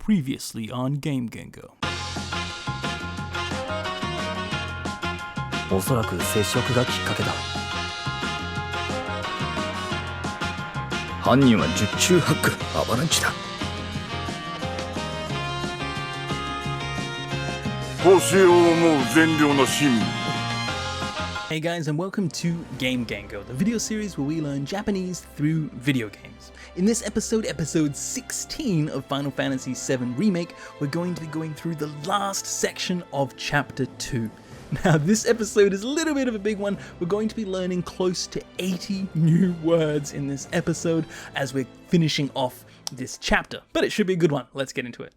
Previously on Game Gengo. おそらく接触がきっかけだ。犯人は十中八九アバランチだ。星を思う善良な市民。 Hey guys, and welcome to Game Gengo, the video series where we learn Japanese through video games. In this episode, episode 16 of Final Fantasy VII Remake, we're going to be going through the last section of Chapter 2. Now, this episode is a little bit of a big one. We're going to be learning close to 80 new words in this episode as we're finishing off this chapter. But it should be a good one. Let's get into it.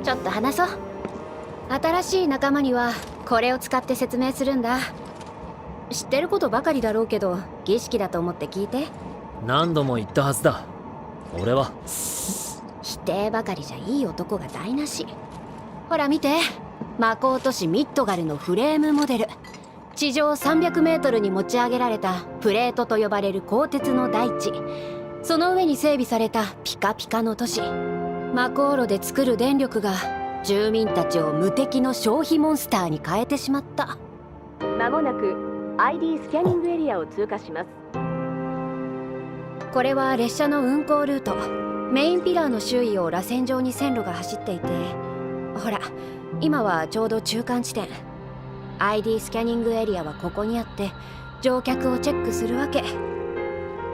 ちょっと話そう。新しい仲間にはこれを使って説明するんだ。知ってることばかりだろうけど、儀式だと思って聞いて。何度も言ったはずだ。俺は否定ばかりじゃいい男が台無し。ほら見て、魔法都市ミッドガルのフレームモデル。地上300メートルに持ち上げられたプレートと呼ばれる鋼鉄の大地。その上に整備されたピカピカの都市。魔航路で作る電力が住民たちを無敵の消費モンスターに変えてしまった。まもなく ID スキャニングエリアを通過します。これは列車の運行ルート。メインピラーの周囲を螺旋状に線路が走っていて、ほら今はちょうど中間地点。 ID スキャニングエリアはここにあって、乗客をチェックするわけ。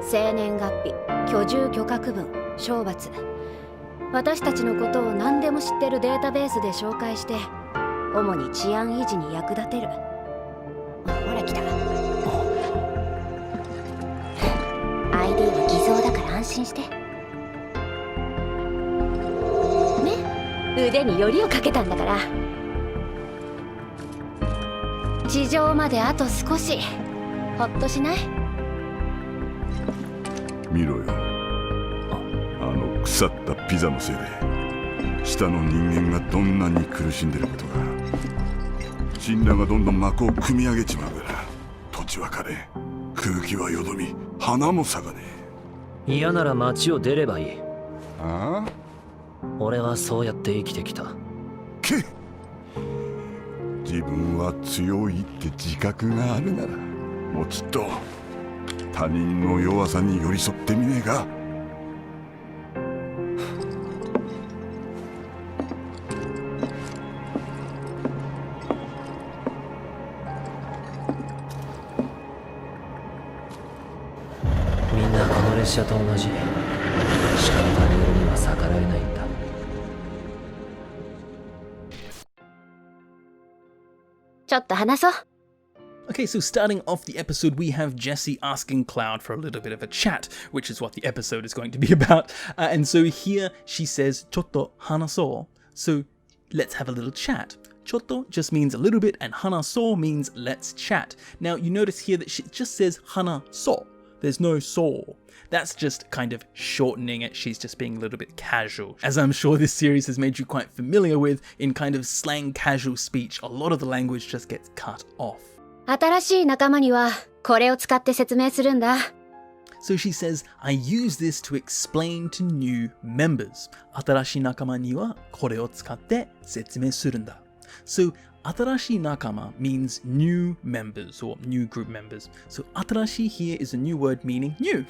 生年月日、居住許可区分、賞罰、私たちのことを何でも知ってるデータベースで紹介して、主に治安維持に役立てる。ほら来た。 ID は偽造だから安心してね。腕によりをかけたんだから。地上まであと少し。ほっとしない？見ろよ、あの腐ったピザのせいで下の人間がどんなに苦しんでることが。神羅がどんどん幕を組み上げちまうから、土地は枯れ、空気はよどみ、花も咲かねえ。嫌なら街を出ればいい。ああ、俺はそうやって生きてきた。けっ、自分は強いって自覚があるなら、もうちっと他人の弱さに寄り添ってみねえか。みんなこの列車と同じ。下の他人には逆らえないんだ。ちょっと話そう。Okay, so starting off the episode, we have Jessie asking Cloud for a little bit of a chat, which is what the episode is going to be about. And so here she says, "Chotto hanaso." So let's have a little chat. Chotto just means a little bit, and hanaso means let's chat. Now you notice here that she just says hanaso. There's no so. That's just kind of shortening it. She's just being a little bit casual. As I'm sure this series has made you quite familiar with, in kind of slang casual speech, a lot of the language just gets cut off. 新しい仲間にはこれを使って説明するんだ。So she says, I use this to explain to new members. 新しい仲間にはこれを使って説明するんだ。So 新しい仲間 means new members or new group members. So 新しい here is a new word meaning new.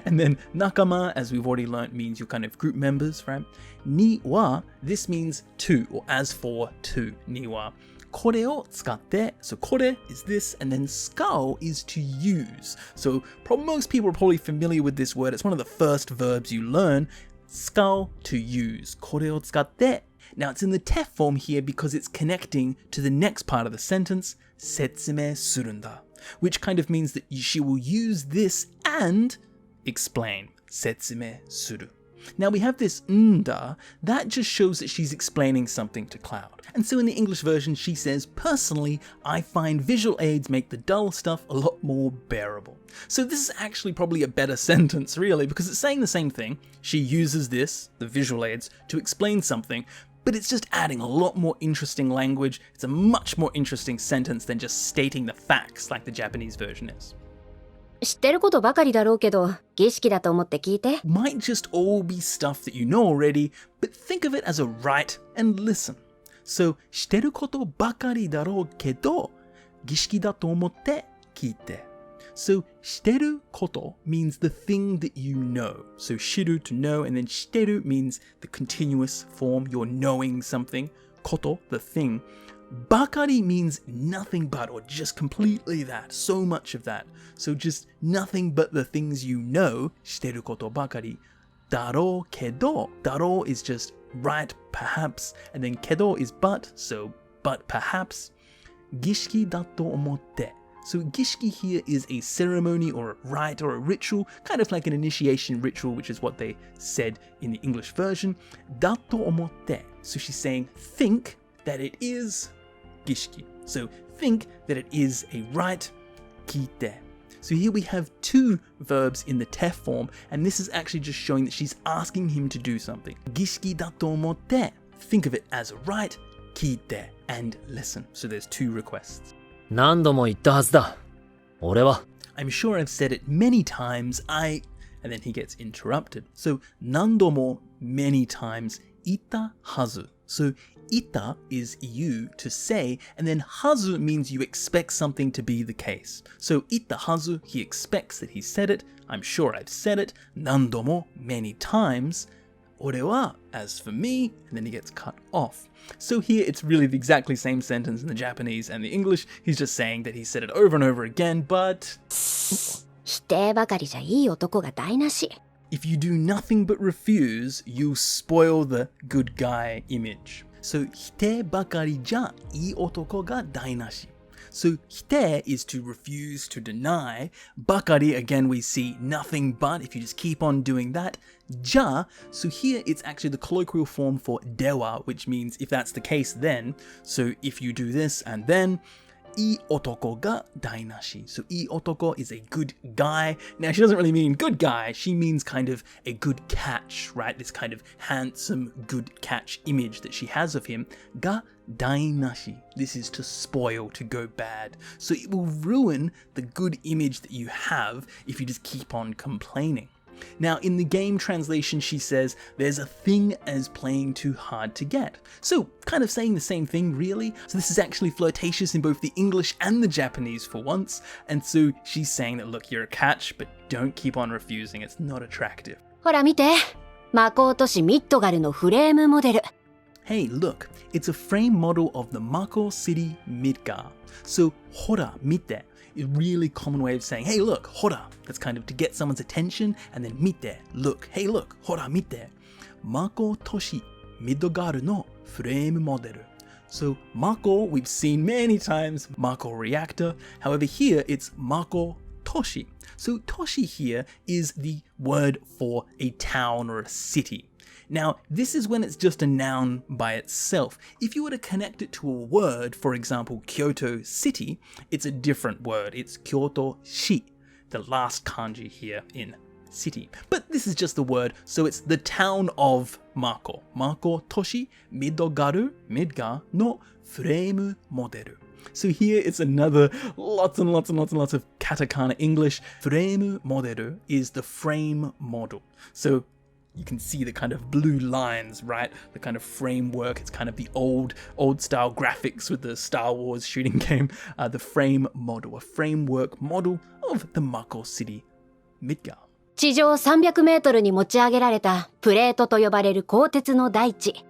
And then 仲間, as we've already learnt, means your kind of group members, right? には, this means to, or as for to. にはこれを使って so これ is this, and then 使う is to use. So most people are probably familiar with this word. It's one of the first verbs you learn. 使う to use. これを使って. Now it's in the te form here because it's connecting to the next part of the sentence, 説明するんだ, which kind of means that she will use this and explain. 説明する. Now we have this nda, that just shows that she's explaining something to Cloud. And so in the English version she says, personally, I find visual aids make the dull stuff a lot more bearable. So this is actually probably a better sentence really, because it's saying the same thing. She uses this, the visual aids, to explain something, but it's just adding a lot more interesting language. It's a much more interesting sentence than just stating the facts like the Japanese version is. 知ってることばかりだろうけど、儀式だと思って聞いて。Might just all be stuff that you know already, but think of it as a rite and listen. So, 知ってることばかりだろうけど、儀式だと思って聞いて。So, 知ってること means the thing that you know. So, 知る to know, and then 知ってる means the continuous form, you're knowing something. こと the thing. Bakari means nothing but, or just completely that, so much of that. So just nothing but the things you know, してることばかり. Daro kedo. Daro is just right, perhaps, and then kedo is but, so but perhaps. Gishiki da to omotte. So gishiki here is a ceremony or a rite or a ritual, kind of like an initiation ritual, which is what they said in the English version. Da to omotte. So she's saying, think that it is gishiki. So think that it is a rite, kite. So here we have two verbs in the te form, and this is actually just showing that she's asking him to do something. Gishiki da to omotte. Think of it as a rite, kite, and listen. So there's two requests. 何度も言ったはずだ。俺は。I'm sure I've said it many times. And then he gets interrupted. So 何度も many times, 言ったはず. So ita is you to say, and then hazu means you expect something to be the case. So ita hazu, he expects that he said it. I'm sure I've said it. Nandomo, many times. Ore wa, as for me, and then he gets cut off. So here it's really the exactly same sentence in the Japanese and the English. He's just saying that he said it over and over again, but 否定ばかりじゃいい男が台無し。 if you do nothing but refuse, you spoil the good guy image. So, 否定ばかりじゃいい男が台無し. So, 否定 is to refuse, to deny. ばかり, again, we see nothing but, if you just keep on doing that. じゃ, so here it's actually the colloquial form for では, which means if that's the case, then. So, if you do this and then, いい男が台無し. So いい男 is a good guy. Now she doesn't really mean good guy, she means kind of a good catch, right? This kind of handsome, good catch image that she has of him. が台無し. This is to spoil, to go bad. So it will ruin the good image that you have if you just keep on complaining. Now, in the game translation, she says, there's a thing as playing too hard to get. So, kind of saying the same thing, really. So this is actually flirtatious in both the English and the Japanese for once. And so she's saying that, look, you're a catch, but don't keep on refusing. It's not attractive. ほら見て。魔法都市ミッドガルのフレームモデル。 Hey, look, it's a frame model of the Mako City Midgar. So, hora, mite. A really common way of saying, hey look, hora. That's kind of to get someone's attention, and then mite, look, hey look, hora mite. Mako Toshi Midgaru no frame model. So Mako, we've seen many times, Mako reactor. However, here it's Mako Toshi. So Toshi here is the word for a town or a city. Now, this is when it's just a noun by itself. If you were to connect it to a word, for example, Kyoto City, it's a different word. It's Kyoto Shi, the last kanji here in city. But this is just the word, so it's the town of Mako. Mako Toshi Midgar no frame model. So here it's another lots and lots of katakana English. Frame model is the frame model. So you can see the kind of blue lines, right? The kind of framework. It's kind of the old style graphics with the Star Wars shooting game. The frame model, a framework model of the Mako City Midgar. 地上300メートルに持ち上げられたプレートと呼ばれる鋼鉄の大地。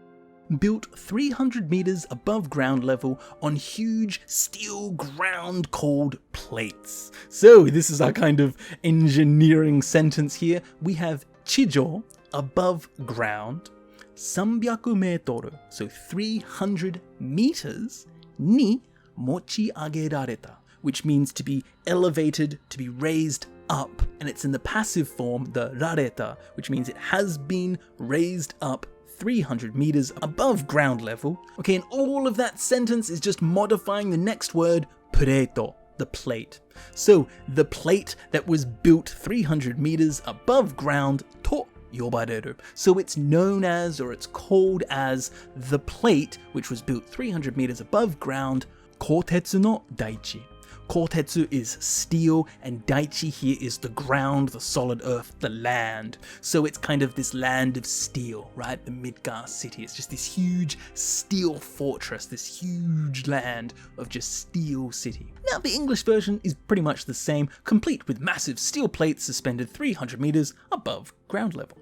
Built 300 meters above ground level on huge steel ground called plates. So this is our kind of engineering sentence here. We have chijo, above ground, 300 meter, so 300 meters, ni mochiagerareta, which means to be elevated, to be raised up, and it's in the passive form, the rareta, which means it has been raised up 300 meters above ground level. Okay, and all of that sentence is just modifying the next word, preto, the plate. So, the plate that was built 300 meters above ground, to yobareru. So it's known as, or it's called as, the plate which was built 300 meters above ground, kotetsu no daichi. Kotetsu is steel, and Daichi here is the ground, the solid earth, the land. So it's kind of this land of steel, right? The Midgar city. It's just this huge steel fortress, this huge land of just steel city. Now the English version is pretty much the same, complete with massive steel plates suspended 300 meters above ground level.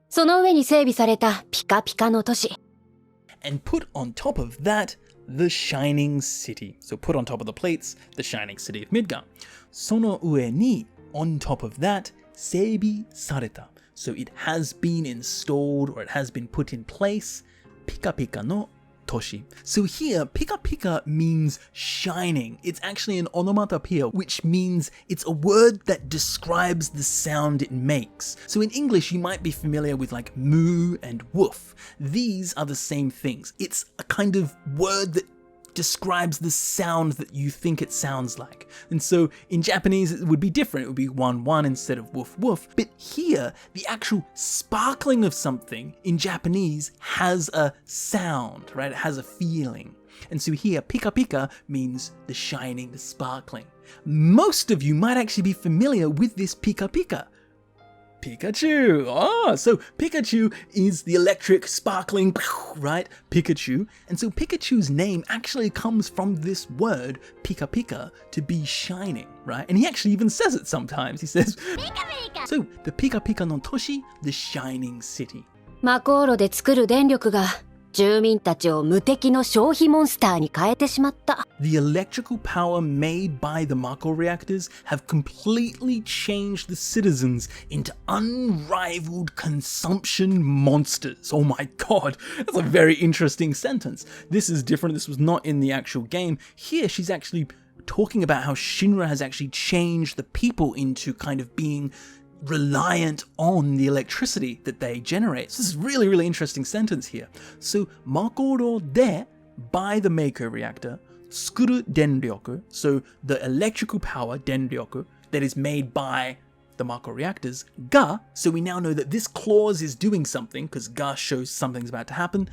その上に整備されたピカピカの都市。 And put on top of that, the Shining City. So put on top of the plates, the Shining City of Midgar. その上に, on top of that, 整備された. So it has been installed, or it has been put in place, ピカピカの都市. So here, pika pika means shining. It's actually an onomatopoeia, which means it's a word that describes the sound it makes. So in English, you might be familiar with like moo and woof. These are the same things. It's a kind of word that describes the sound that you think it sounds like. And so in Japanese, it would be different. It would be 1-1 instead of woof woof. But here, the actual sparkling of something in Japanese has a sound, right? It has a feeling. And so here, pika pika means the shining, the sparkling. Most of you might actually be familiar with this pika pika. Pikachu! So Pikachu is the electric, sparkling, right? Pikachu. And so Pikachu's name actually comes from this word, pika pika, to be shining, right? And he actually even says it sometimes. He says, Pika Pika! So the Pika Pika no Toshi, the shining city. マコーロで作る電力が住民たちを無敵の消費モンスターに変えてしまった。 The electrical power made by the Mako reactors have completely changed the citizens into unrivaled consumption monsters. Oh my god, that's a very interesting sentence. This is different. This was not in the actual game. Here she's actually talking about how Shinra has actually changed the people into kind of being reliant on the electricity that they generate. So this is really, really interesting sentence here. So, Makoro de, by the Mako reactor, tsukuru denryoku, so the electrical power, denryoku, that is made by the Mako reactors, ga, so we now know that this clause is doing something, because ga shows something's about to happen,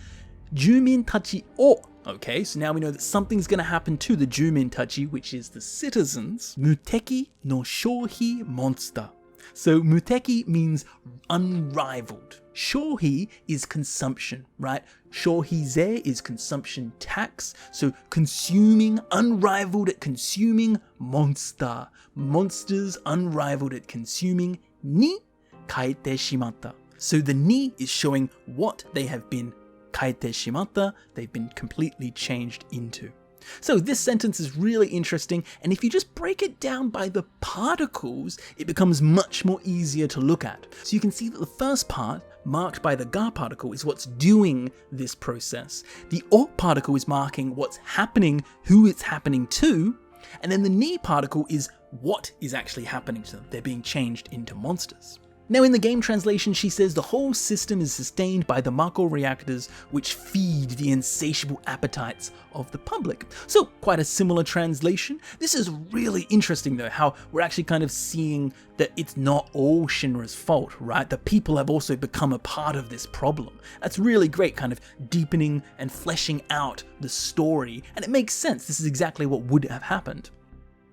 jumin tachi o. Okay, so now we know that something's going to happen to the jumin tachi, which is the citizens, muteki no shohi monster. So muteki means unrivaled. Shohi is consumption, right? Shohize is consumption tax. So consuming, unrivaled at consuming monster. Monsters unrivaled at consuming ni kaete shimatta. So the ni is showing what they have been kaete shimatta, they've been completely changed into. So this sentence is really interesting, and if you just break it down by the particles, it becomes much more easier to look at. So you can see that the first part, marked by the ga particle, is what's doing this process. The o particle is marking what's happening, who it's happening to, and then the ni particle is what is actually happening to them. They're being changed into monsters. Now in the game translation, she says the whole system is sustained by the Mako reactors, which feed the insatiable appetites of the public. So quite a similar translation. This is really interesting though, how we're actually kind of seeing that it's not all Shinra's fault, right? The people have also become a part of this problem. That's really great, kind of deepening and fleshing out the story, and it makes sense. This is exactly what would have happened.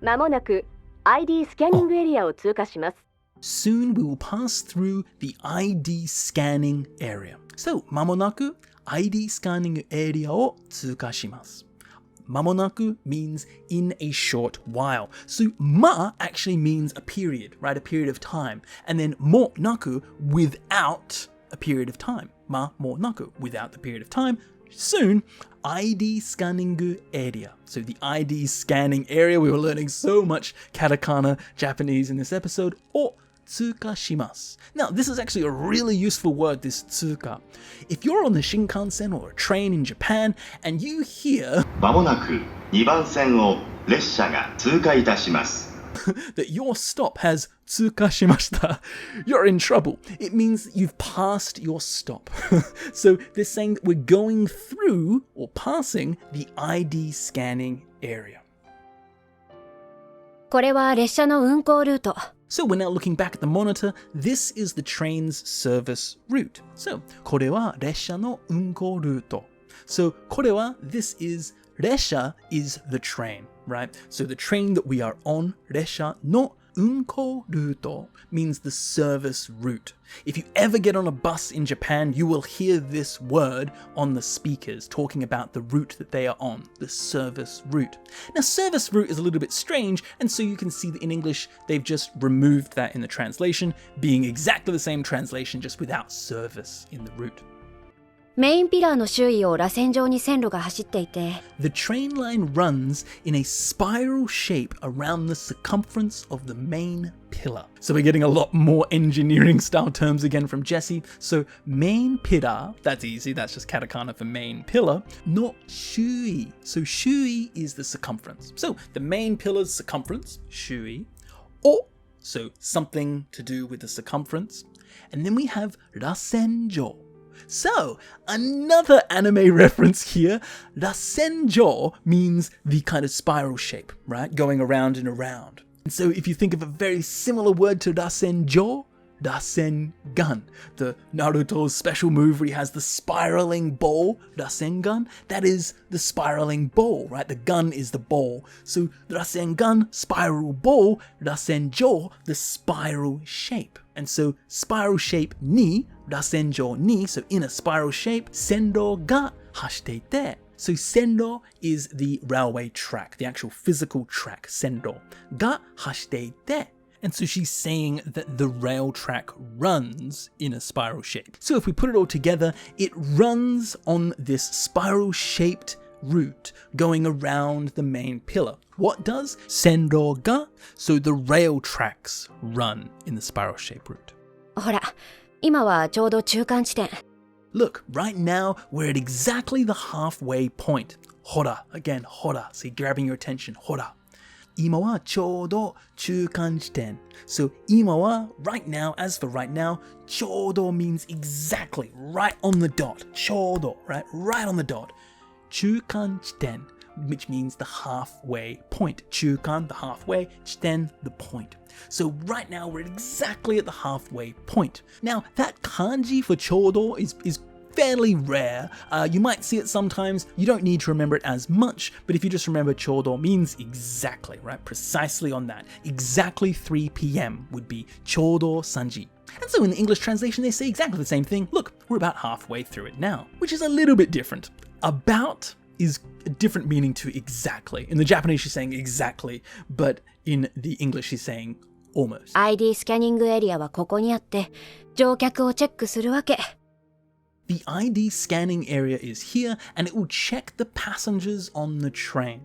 まもなく ID スキャニングエリアを通過します。 Soon we will pass through the ID scanning area. So, 間もなく ID scanning area を通過します。間もなく means in a short while. So, ma actually means a period, right? A period of time. And then mo naku, without a period of time. Ma mo naku, without the period of time. Soon, ID scanning area. So the ID scanning area, we were learning so much katakana Japanese in this episode. O tsuka shimasu. Now, this is actually a really useful word, this tsuka. If you're on the Shinkansen or a train in Japan and you hear まもなく2番線を列車が通過いたします。 that your stop has tsuka shimashita, you're in trouble. It means you've passed your stop. So they're saying that we're going through or passing the ID scanning area. これは列車の運行ルート。 So we're now looking back at the monitor. This is the train's service route. So これは列車の運行ルート. So これは this is 列車 is the train. right? So the train that we are on, 列車の運行ルート means the service route. If you ever get on a bus in Japan, you will hear this word on the speakers talking about the route that they are on, the service route. Now, service route is a little bit strange, and so you can see that in English, they've just removed that in the translation, being exactly the same translation, just without service in the route. メインピラーの周囲を螺旋状に線路が走っていて The train line runs in a spiral shape around the circumference of the main pillar. So we're getting a lot more engineering style terms again from Jessie. So main pillar, that's easy, that's just katakana for main pillar. No shui. So shui is the circumference. So the main pillar's circumference, shui, or so something to do with the circumference. And then we have rasenjo. So, another anime reference here. Rasenjo means the kind of spiral shape, right? Going around and around. And so if you think of a very similar word to rasenjo, Rasengan, the Naruto's special move where he has the spiraling ball, Rasengan, that is the spiraling ball, right? The gun is the ball. So Rasengan, spiral ball, Rasenjo, the spiral shape. And so spiral shape ni, Rasenjo ni, so in a spiral shape, sendo ga hashite ite. So sendo is the railway track, the actual physical track, sendo. Ga hashite ite. And so she's saying that the rail track runs in a spiral shape. So if we put it all together, it runs on this spiral-shaped route going around the main pillar. What does? Sendo ga. So the rail tracks run in the spiral-shaped route. ほら、今はちょうど中間地点。Look, right now we're at exactly the halfway point. Hora, again, hora. So you're grabbing your attention, hora. 今はちょうど中間地点. So 今は right now, as for right now, ちょうど means exactly, right on the dot. ちょうど, right on the dot. 中間地点, which means the halfway point. 中間, the halfway, 地点, the point. So right now we're exactly at the halfway point. Now that kanji for ちょうど is fairly rare. You might see it sometimes. You don't need to remember it as much, but if you just remember chodo means exactly, right? Precisely on that. Exactly 3 p.m. would be chodo sanji. And so in the English translation, they say exactly the same thing. Look, we're about halfway through it now, which is a little bit different. About is a different meaning to exactly. In the Japanese, she's saying exactly, but in the English, she's saying almost. ID スキャニングエリアはここにあって、乗客をチェックするわけ。The ID scanning area is here and it will check the passengers on the train.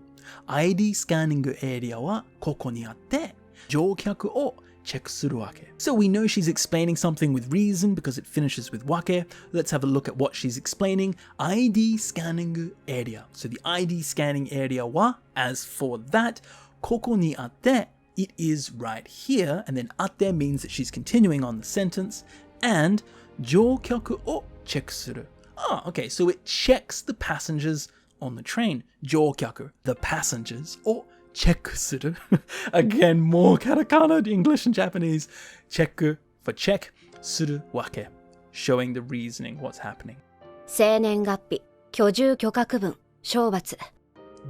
ID scanning area はここにあって乗客をチェックするわけ. So we know she's explaining something with reason because it finishes with wake. Let's have a look at what she's explaining. ID scanning area. So the ID scanning area は as for that ここにあって it is right here, and then あって means that she's continuing on the sentence, and 乗客をチェックする. Ah, okay, so it checks the passengers on the train. 乗客, the passengers, をチェックする. Again, more katakana, English and Japanese. チェック for check, するわけ. Showing the reasoning, what's happening. 生年月日、居住許可区分、賞罰。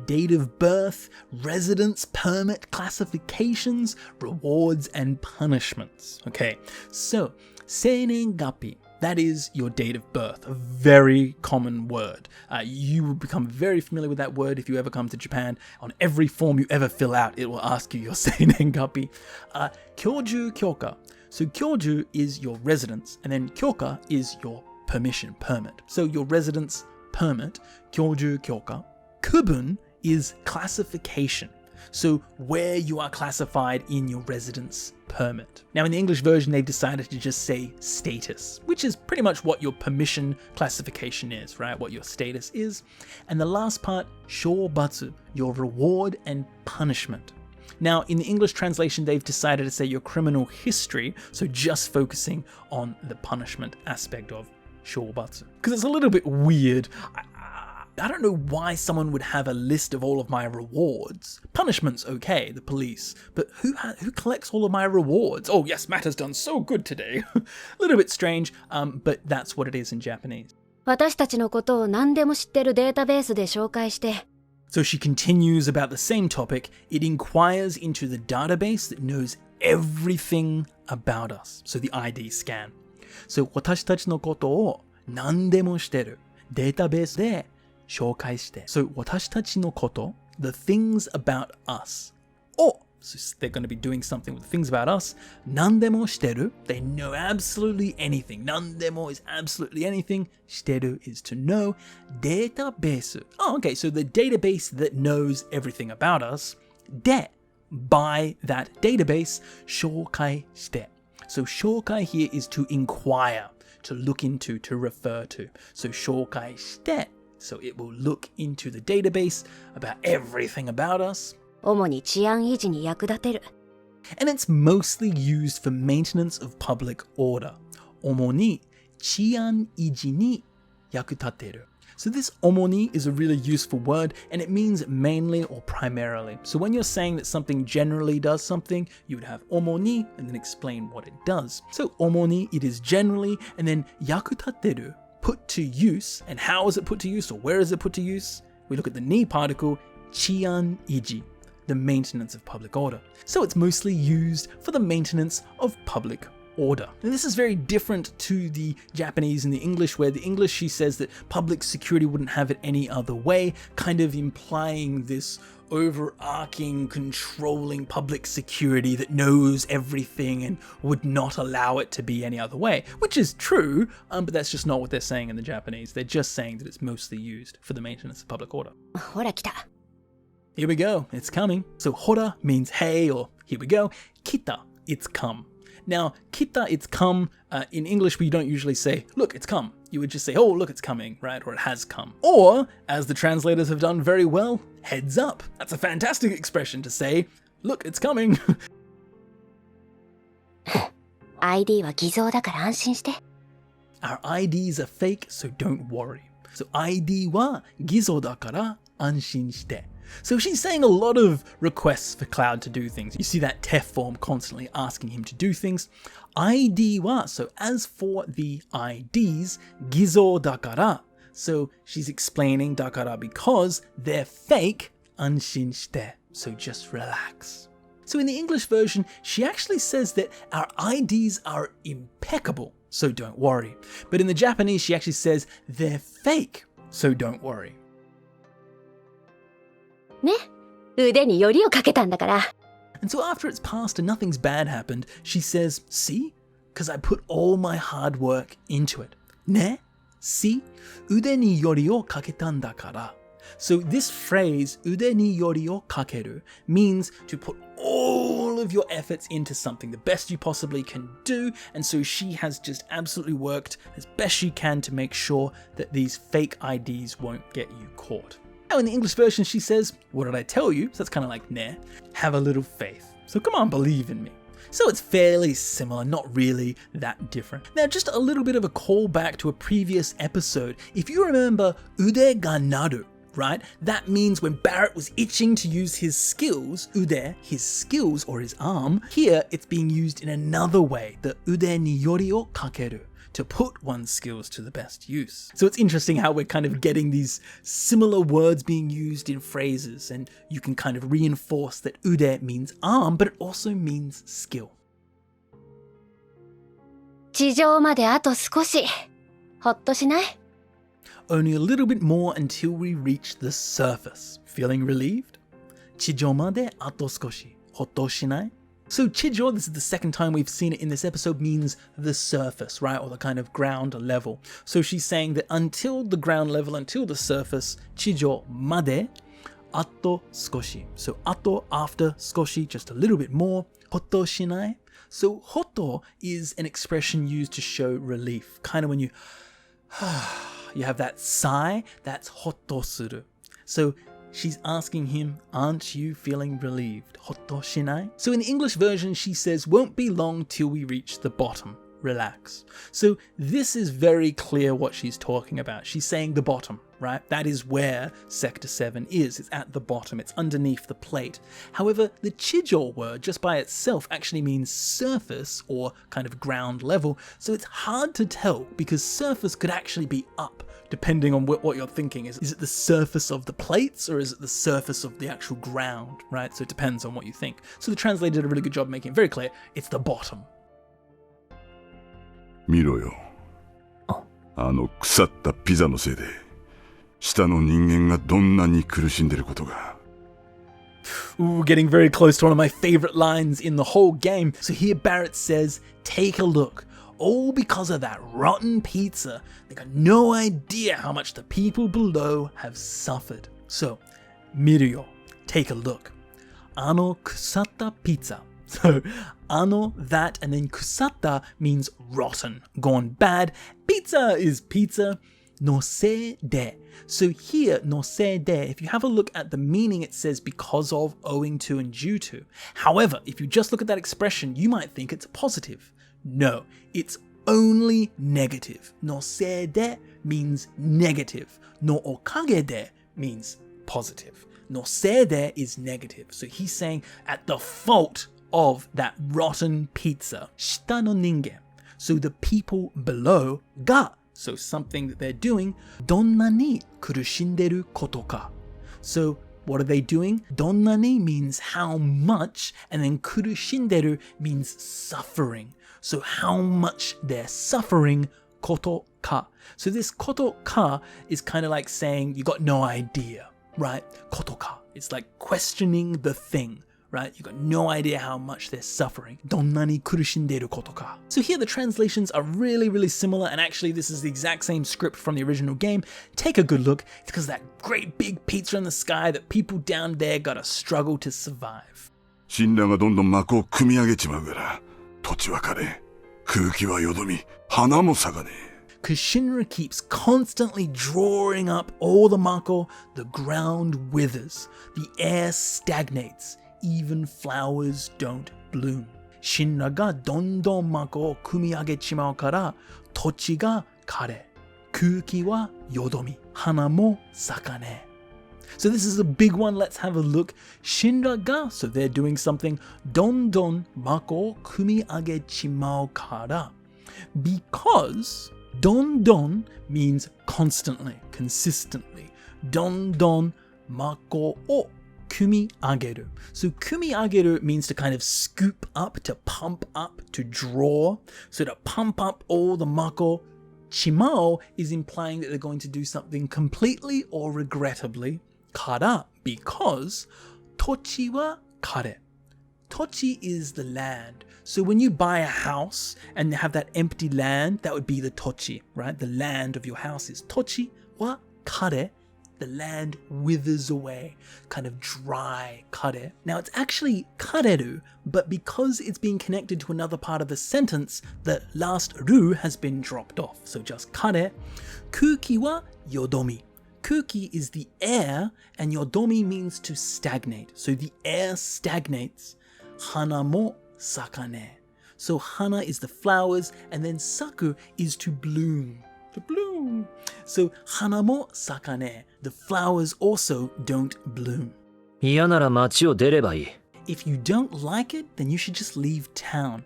Date of birth, residence permit classifications, rewards and punishments. Okay, so 生年月日. That is your date of birth, a very common word. You will become very familiar with that word if you ever come to Japan. On every form you ever fill out, it will ask you your seinen gapi. Kyoju kyoka. So kyoju is your residence, and then kyoka is your permission, permit. So your residence permit, kyoju kyoka. Kubun is classification. So where you are classified in your residence permit. Now in the English version, they've decided to just say status, which is pretty much what your permission classification is, right? What your status is. And the last part, shobatsu, your reward and punishment. Now in the English translation, they've decided to say your criminal history, so just focusing on the punishment aspect of shobatsu. Because it's a little bit weird. I don't know why someone would have a list of all of my rewards. Punishment's okay, the police, but who collects all of my rewards? Oh yes, Matt has done so good today. A little bit strange, but that's what it is in Japanese. 私たちのことを何でも知ってるデータベースで紹介して、So she continues about the same topic. It inquires into the database that knows everything about us. So the ID scan. So 私たちのことを何でもしてるデータベースで紹介して。So 私たちのこと the things about us. Or so they're going to be doing something with the things about us. 何でもしてる they know absolutely anything. 何でも is absolutely anything. してる is to know. Database. Oh, okay. So the database that knows everything about us. で by that database 紹介して. So 紹介 here is to inquire, to look into, to refer to. So 紹介して so it will look into the database about everything about us. 主に治安維持に役立てる。And it's mostly used for maintenance of public order. 主に治安維持に役立てる. So this 主に is a really useful word, and it means mainly or primarily. So when you're saying that something generally does something, you would have 主に and then explain what it does. So 主に it is generally, and then 役立てる put to use. And how is it put to use, or where is it put to use? We look at the ni particle 治安維持, the maintenance of public order. So it's mostly used for the maintenance of public order. And this is very different to the Japanese and the English, where the English, she says that public security wouldn't have it any other way, kind of implying this overarching, controlling public security that knows everything and would not allow it to be any other way, which is true, but that's just not what they're saying in the Japanese. They're just saying that it's mostly used for the maintenance of public order. ほら来た。 Here we go, it's coming. So hora means hey, or here we go. Kita, it's come. Now, kita, it's come, in English we don't usually say, look, it's come. You would just say, oh, look, it's coming, right? Or it has come. Or, as the translators have done very well, heads up. That's a fantastic expression to say, look, it's coming. ID は偽造だから安心して。 Our IDs are fake, so don't worry. So ID は偽造だから安心して. So she's saying a lot of requests for Cloud to do things. You see that TEF form constantly asking him to do things. ID wa, so as for the IDs, 偽造だから. So she's explaining だから because they're fake, 安心して. So just relax. So in the English version, she actually says that our IDs are impeccable, so don't worry. But in the Japanese, she actually says they're fake, so don't worry. ね、腕によりをかけたんだから。 And so after it's passed and nothing's bad happened, she says, see? Because I put all my hard work into it. ね? See? 腕によりをかけたんだから. So this phrase, 腕によりをかける, means to put all of your efforts into something, the best you possibly can do. And so she has just absolutely worked as best she can to make sure that these fake IDs won't get you caught. Now in the English version, she says, what did I tell you? So that's kind of like, nah, have a little faith. So come on, believe in me. So it's fairly similar, not really that different. Now, just a little bit of a callback to a previous episode. If you remember, ude ga naru, right? That means when Barrett was itching to use his skills, ude, his skills or his arm, here it's being used in another way, the ude ni yori o kakeru, to put one's skills to the best use. So it's interesting how we're kind of getting these similar words being used in phrases, and you can kind of reinforce that ude means arm, but it also means skill. 地上まであと少し。ほっとしない？ Only a little bit more until we reach the surface. Feeling relieved? 地上まであと少し。ほっとしない? So Chijo, this is the second time we've seen it in this episode, means the surface, right? Or the kind of ground level. So she's saying that until the ground level, until the surface, Chijo made, ato skoshi. So ato, after, skoshi, just a little bit more. Hoto shinai. So hoto is an expression used to show relief. Kind of when you have that sigh, that's hoto suru. So she's asking him, aren't you feeling relieved? Hoto shinai? So in the English version, she says, won't be long till we reach the bottom. Relax. So this is very clear what she's talking about. She's saying the bottom, right? That is where Sector 7 is. It's at the bottom. It's underneath the plate. However, the Chijo word just by itself actually means surface or kind of ground level. So it's hard to tell because surface could actually be up depending on what you're thinking. Is it the surface of the plates or is it the surface of the actual ground, right? So it depends on what you think. So the translator did a really good job making it very clear. It's the bottom. 見ろよ。あの腐ったピザのせいで下の人間がどんなに苦しんでることが。 Ooh, getting very close to one of my favorite lines in the whole game. So here Barrett says, take a look. All because of that rotten pizza. They got no idea how much the people below have suffered. So, miru yo, take a look. Ano kusatta pizza. So, ano, that, and then kusatta means rotten, gone bad. Pizza is pizza. No se de. So here, no se de, if you have a look at the meaning, it says because of, owing to, and due to. However, if you just look at that expression, you might think it's positive. No, it's only negative. No se de means negative. No okage de means positive. No se de is negative. So he's saying at the fault of that rotten pizza. Shita no ningen. So the people below, ga. So something that they're doing, donna ni kurushinderu koto ka. So what are they doing? Donna ni means how much, and then kurushinderu means suffering. So how much they're suffering, koto ka. So this koto ka is kind of like saying you got no idea, right? Koto ka. It's like questioning the thing. Right? You got no idea how much they're suffering. Donnani kurushinderu koto ka. So here the translations are really, really similar, and actually this is the exact same script from the original game. Take a good look. It's because of that great big pizza in the sky that people down there gotta struggle to survive. 死んだがどんどん幕を組み上げちまうから、土地は枯れ、空気はよどみ、花も咲かねえ。Because Shinra keeps constantly drawing up all the mako, the ground withers, the air stagnates. Even flowers don't bloom. Shinra ga dondon mako o kumiage chimau kara tochi ga kare. Kuki wa yodomi. Hana mo sakane. So this is a big one. Let's have a look. Shinra ga, so they're doing something. Dondon mako o kumiage chimau kara. Because dondon means constantly, consistently. Dondon mako o kumi ageru. So kumi ageru means to kind of scoop up, to pump up, to draw. So to pump up all the mako. Chimao is implying that they're going to do something completely or regrettably. Kara, because tochi wa kare. Tochi is the land. So when you buy a house and have that empty land, that would be the tochi, right? The land of your house is tochi wa kare. The land withers away, kind of dry, kare. Now it's actually kareru, but because it's being connected to another part of the sentence, the last ru has been dropped off. So just kare. Kuki wa yodomi. Kuki is the air, and yodomi means to stagnate. So the air stagnates. Hana mo sakane. So hana is the flowers, and then saku is to bloom. To bloom. So hana mo sakane. The flowers also don't bloom. 嫌なら町を出ればいい。 If you don't like it, then you should just leave town.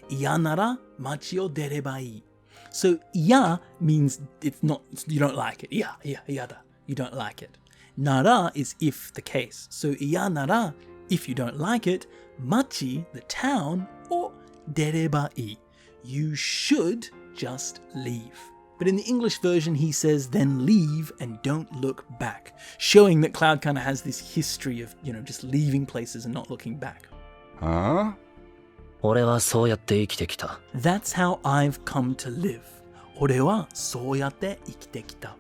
嫌なら町を出ればいい. So ya means it's not, you don't like it. Yada. You don't like it. Nara is if the case. So iya nara, if you don't like it, machi, the town, or dereba i, you should just leave. But in the English version, he says, then leave and don't look back, showing that Cloud kind of has this history of, just leaving places and not looking back. Huh? 俺はそうやって生きてきた。 That's how I've come to live. 俺はそうやって生きてきた.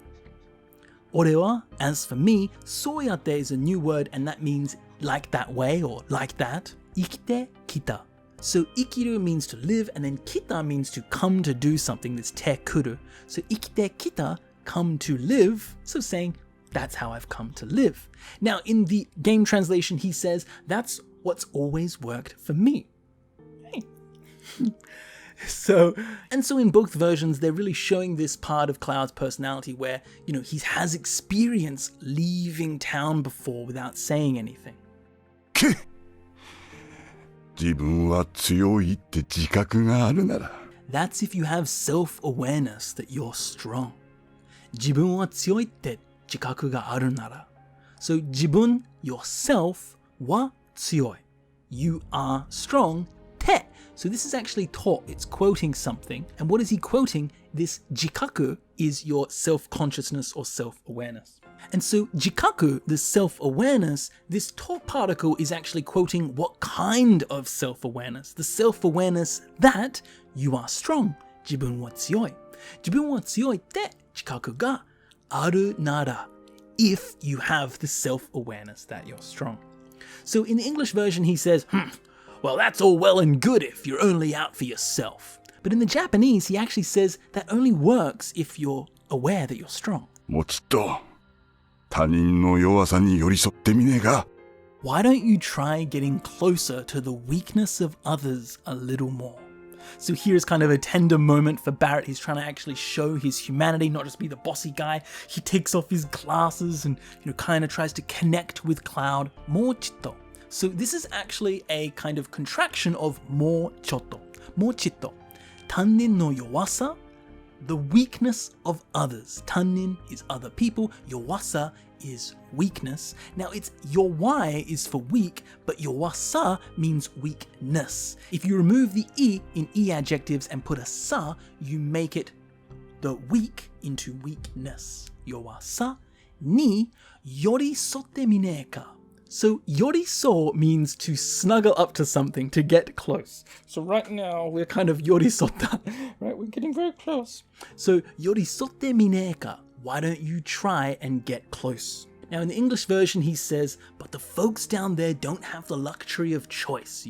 俺は, as for me, そうやって is a new word and that means like that way or like that. 生きてきた. So ikiru means to live, and then kita means to come to do something. That's te kuru. So ikite kita, come to live. So saying, that's how I've come to live. Now in the game translation, he says, that's what's always worked for me. Hey. So in both versions, they're really showing this part of Cloud's personality where, he has experience leaving town before without saying anything. 自分は強いって自覚があるなら。 That's if you have self-awareness that you're strong. 自分は強いって自覚があるなら. So 自分 yourself は強い. You are strong. て. So this is actually taught. It's quoting something. And what is he quoting? This jikaku is your self-consciousness or self-awareness. And so jikaku, the self-awareness, this to particle is actually quoting what kind of self-awareness? The self-awareness that you are strong. 自分は強い. 自分は強いって自覚があるなら. If you have the self-awareness that you're strong. So in the English version he says, well, that's all well and good if you're only out for yourself. But in the Japanese, he actually says that only works if you're aware that you're strong. もうちっと他人の弱さに寄り添ってみねえか? Why don't you try getting closer to the weakness of others a little more? So here's kind of a tender moment for Barrett. He's trying to actually show his humanity, not just be the bossy guy. He takes off his glasses and, kind of tries to connect with Cloud. Mo chitto. So this is actually a kind of contraction of mo chotto. Mo chitto. Tannin no yowasa, the weakness of others. Tannin is other people. Yowasa is weakness. Now it's your Y is for weak, but yowasa means weakness. If you remove the E in E adjectives and put a sa, you make it the weak into weakness. Yowasa ni yorisotte mineka. So yoriso means to snuggle up to something, to get close. So right now we're kind of yorisota, right? We're getting very close. So yorisotte mineka. Why don't you try and get close? Now in the English version he says, but the folks down there don't have the luxury of choice,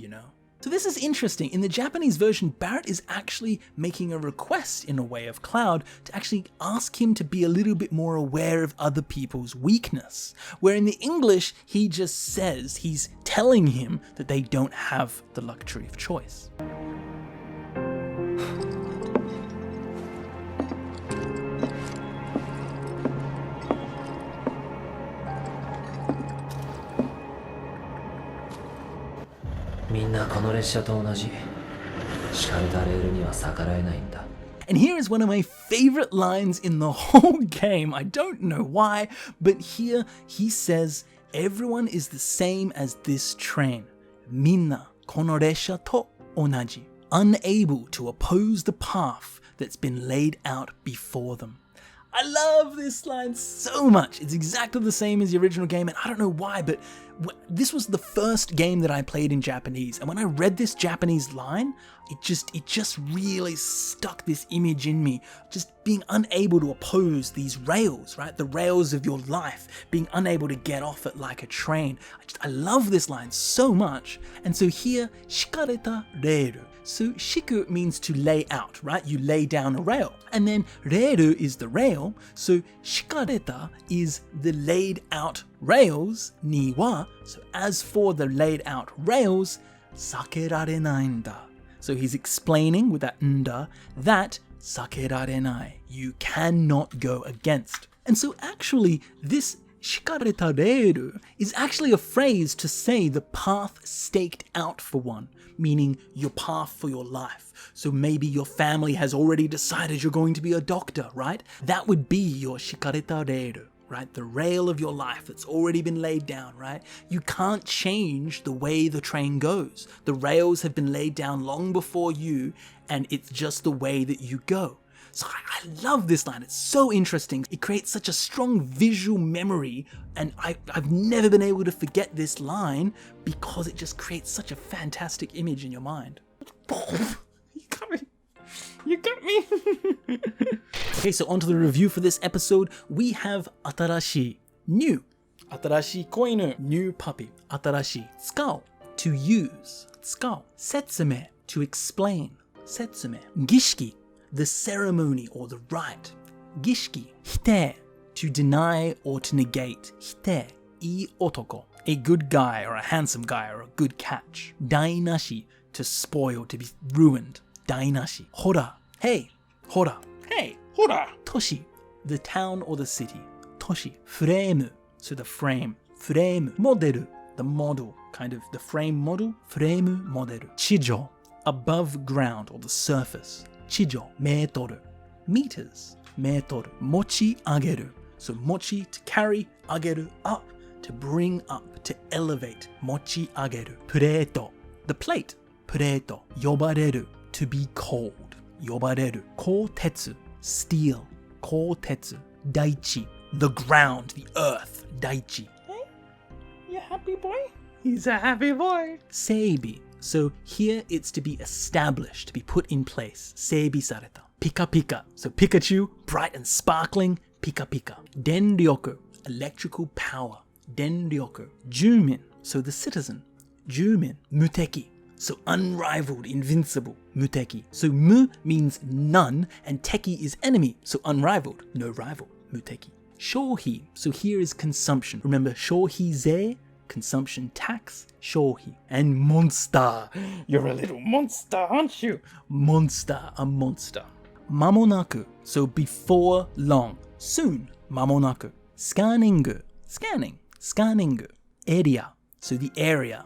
So this is interesting. In the Japanese version, Barrett is actually making a request in a way of Cloud to actually ask him to be a little bit more aware of other people's weakness. Where in the English, he just says, he's telling him that they don't have the luxury of choice. And here is one of my favorite lines in the whole game. I don't know why, but here he says, everyone is the same as this train. Minna kono resha to onaji. Unable to oppose the path that's been laid out before them. I love this line so much. It's exactly the same as the original game, and I don't know why, but this was the first game that I played in Japanese, and when I read this Japanese line, it just really stuck this image in me, just being unable to oppose these rails, right? The rails of your life, being unable to get off it like a train. I love this line so much. And so here, shikareta reiru. So shiku means to lay out, right? You lay down a rail. And then reiru is the rail. So shikareta is the laid out rails, ni wa. So as for the laid out rails, sakerarenai nda. So he's explaining with that nda that sakerarenai, you cannot go against. And so actually this shikareta reiru is actually a phrase to say the path staked out for one, meaning your path for your life. So maybe your family has already decided you're going to be a doctor, right? That would be your shikareta reiru, right? The rail of your life that's already been laid down, right? You can't change the way the train goes. The rails have been laid down long before you, and it's just the way that you go. So I love this line. It's so interesting. It creates such a strong visual memory, and I've never been able to forget this line because it just creates such a fantastic image in your mind. You got me. Okay, so on to the review for this episode. We have atarashi, new. Atarashi koinu, new puppy. Atarashi, tsukao, to use. Tsukao. Setsume, to explain. Setsume. Gishiki, the ceremony or the rite. Gishiki. Hite, to deny or to negate. Hite. I otoko, a good guy or a handsome guy or a good catch. Dainashi, to spoil, to be ruined. Dainashi. Hora, hey. Hora, hey. Hora. Toshi, the town or the city. Toshi. Frame, so the frame. Frame. Modelu, the model, kind of the frame model. Frame modelu. Chijo, above ground or the surface. Chijo. Metoru, meters. meitoru. Mochi ageru. So mochi to carry, ageru up, to bring up, to elevate. Mochi ageru. Pureto. The plate. Pureto. Yobareru. To be called. Yobareru. Kotetsu. Steel. Kotetsu. Daichi. The ground, the earth. Daichi. Hey, you happy boy? He's a happy boy. Seibi. So here it's to be established, to be put in place. Seibi sareta. Pika pika. So Pikachu, bright and sparkling. Pika pika. Denryoku. Electrical power. Denryoku. Jumin. So the citizen. Jumin. Muteki. So unrivaled, invincible. Muteki. So mu means none and teki is enemy. So unrivaled, no rival. Muteki. Shohi. So here is consumption. Remember shohi-ze, consumption tax. Shohi. And monster. You're a little monster, aren't you? Monster, a monster. Mamonaku. So before long. Soon. Mamonaku. Scanningu. Scanning. Scanningu. Area. So the area.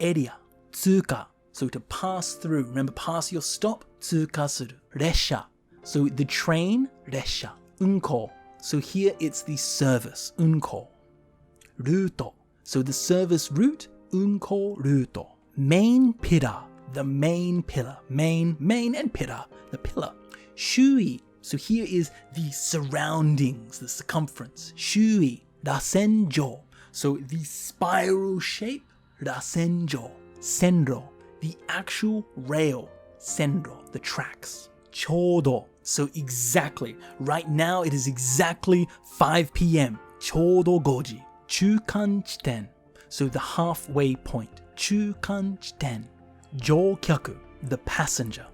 Area. Tsuka. So to pass through. Remember, pass your stop. Tsuka suru. Resha. So the train. Resha. Unko. So here it's the service, unko. Ruto. So the service route, unko ruto. Main pillar, the main pillar. Main and pillar, the pillar. Shui. So here is the surroundings, the circumference. Shui. Rasenjo. So the spiral shape, rasenjo. Senro. The actual rail. Senro. The tracks. Chodo. So exactly, right now it is exactly 5 p.m. Chodo goji. Chukan chiten. So the halfway point. Chukan chiten. Joukyaku. The passenger.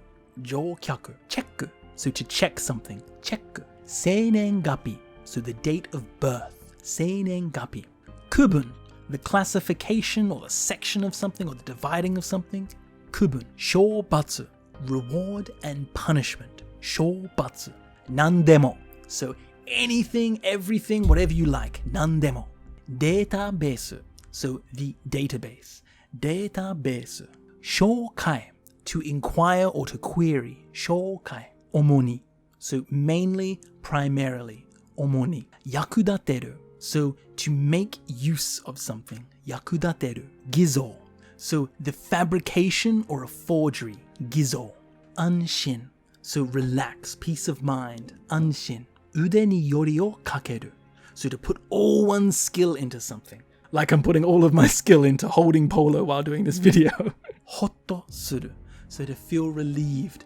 Joukyaku. Chekku. So to check something. Chekku. Seinengapi. So the date of birth. Seinengapi. Kubun. The classification or the section of something or the dividing of something. Kubun. Shoubatsu. Reward and punishment. Shoubatsu. Nandemo. So anything, everything, whatever you like. Nandemo. Database. So the database. Database. Shoukai. To inquire or to query. Shoukai. Omoni. So mainly, primarily. Omoni. Yakudateru. So to make use of something. Yakudateru. Gizo. So the fabrication or a forgery. Gizo. Anshin. So relax, peace of mind. Anshin. Ude ni yori o kakeru. So to put all one's skill into something. Like I'm putting all of my skill into holding polo while doing this video. Hotto suru. So to feel relieved.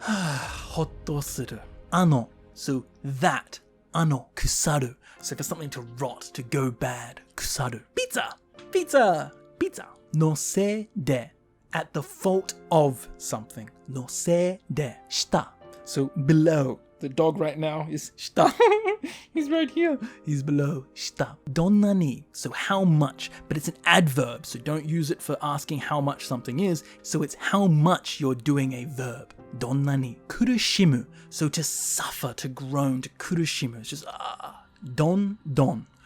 Hotto suru. Ano. So that. Ano. Kusaru. So for something to rot, to go bad. Kusaru. Pizza. Pizza. Pizza. No se de. At the fault of something. No se de. Shita. So below. The dog right now is shita. He's right here. He's below. Shita. Donna ni. So how much. But it's an adverb. So don't use it for asking how much something is. So it's how much you're doing a verb. Donna ni. Kurushimu. So to suffer, to groan, to kurushimu. It's just Don.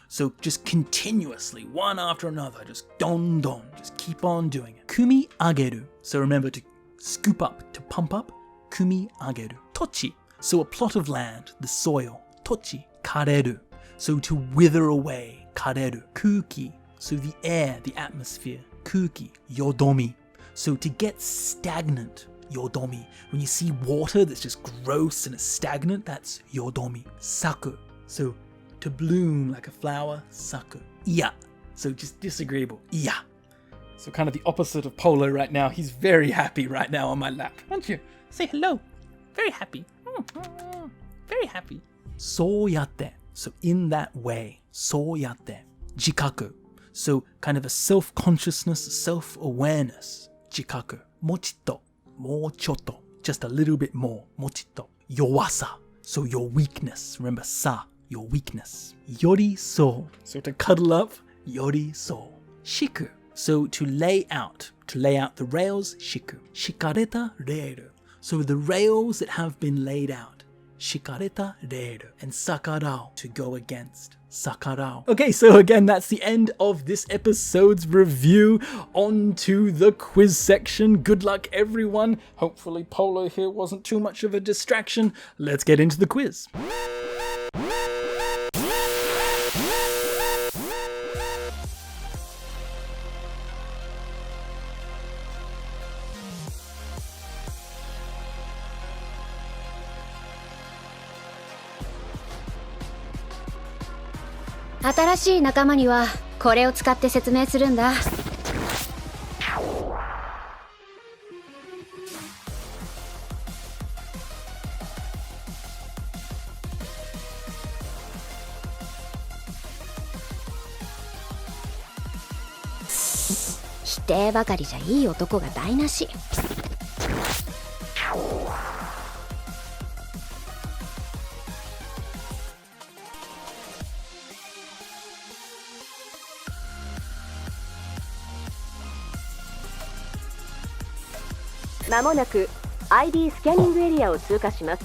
So just continuously, one after another, just don, just keep on doing it. Kumi ageru. So remember to scoop up, to pump up. Kumi ageru. Tochi. So a plot of land, the soil. Tochi. Kareru. So to wither away. Kareru. Kuki. So the air, the atmosphere. Kuki. Yodomi. So to get stagnant. Yodomi. When you see water that's just gross and stagnant, that's yodomi. Saku. So to bloom like a flower, saku. Iya. So just disagreeable. Iya. So kind of the opposite of Polo right now. He's very happy right now on my lap. Aren't you? Say hello. Very happy. Very happy. So yatte. So in that way. So yatte. Jikaku. So kind of a self-consciousness, self-awareness. Jikaku. Mochito. Mochoto. Just a little bit more. Mochito. Yowasa. So your weakness. Remember sa. Your weakness. Yori so. So to cuddle up. Yori so. Shiku. So to lay out. To lay out the rails. Shiku. Shikareta reiru. So the rails that have been laid out. shikareta reru, and sakarao, to go against. Sakarao. Okay, so again, that's the end of this episode's review. On to the quiz section. Good luck, everyone. Hopefully Polo here wasn't too much of a distraction. Let's get into the quiz.新しい仲間にはこれを使って説明するんだ。否定ばかりじゃいい男が台無し。まもなく ID スキャニングエリアを通過します。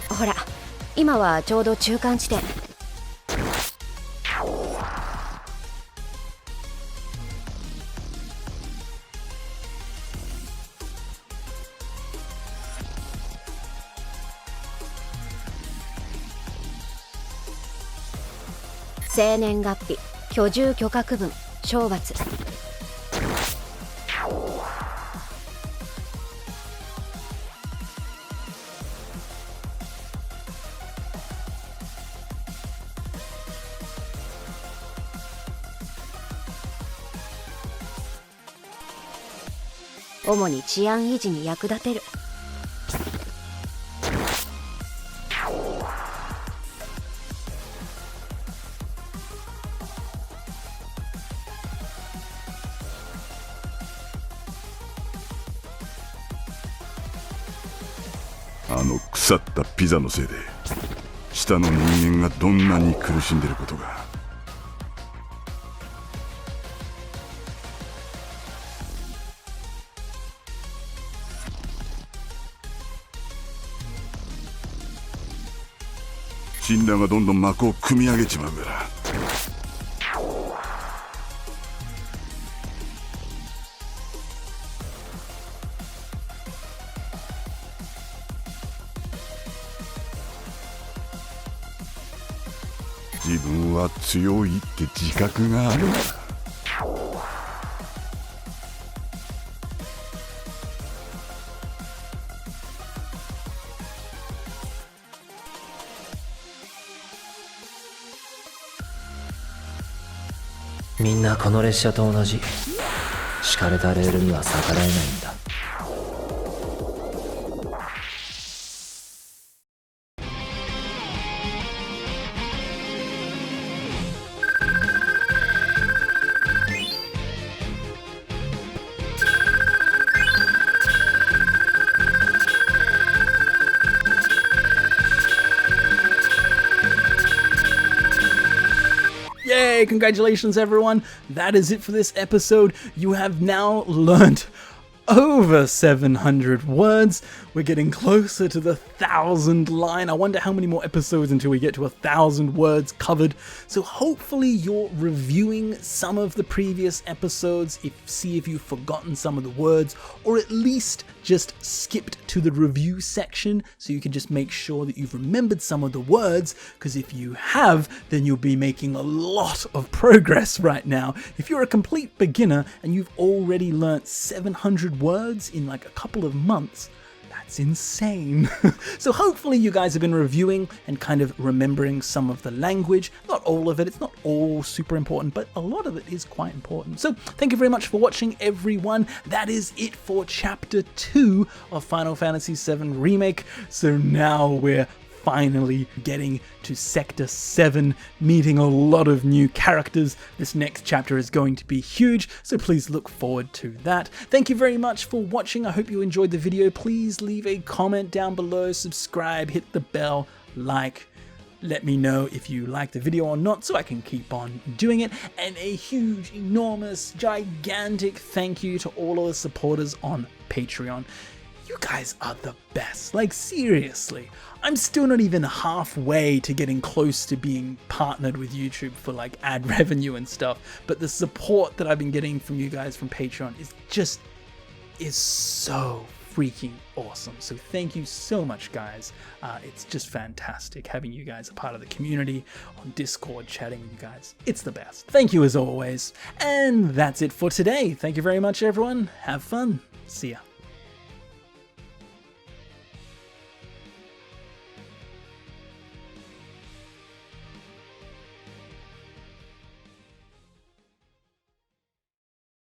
ほら、今はちょうど中間地点。生年月日、居住許可区分、懲罰。主に治安維持に役立てる。あの腐ったピザのせいで下の人間がどんなに苦しんでることが。死んだがどんどん幕を組み上げちまうから。自分は強いって自覚があるなら。みんなこの列車と同じ。敷かれたレールには逆らえないんだ。Yay! Congratulations, everyone. That is it for this episode. You have now learned over 700 words. We're getting closer to the 1,000 line. I wonder how many more episodes until we get to 1,000 words covered. So hopefully you're reviewing some of the previous episodes, see if you've forgotten some of the words, or at least just skipped to the review section so you can just make sure that you've remembered some of the words, because if you have, then you'll be making a lot of progress right now. If you're a complete beginner and you've already learnt 700 words in like a couple of months, that's insane. So hopefully you guys have been reviewing and kind of remembering some of the language. Not all of it, it's not all super important, but a lot of it is quite important. So thank you very much for watching, everyone. That is it for Chapter 2 of Final Fantasy VII Remake. So now we're finally getting to Sector 7, meeting a lot of new characters. This next chapter is going to be huge, so please look forward to that. Thank you very much for watching. I hope you enjoyed the video. Please leave a comment down below, subscribe, hit the bell, like. Let me know if you like the video or not so I can keep on doing it. And a huge, enormous, gigantic thank you to all of the supporters on Patreon. You guys are the best. Like, seriously. I'm still not even halfway to getting close to being partnered with YouTube for like ad revenue and stuff. But the support that I've been getting from you guys from Patreon is so freaking awesome. So thank you so much, guys. It's just fantastic having you guys a part of the community on Discord, chatting with you guys. It's the best. Thank you as always. And that's it for today. Thank you very much, everyone. Have fun. See ya.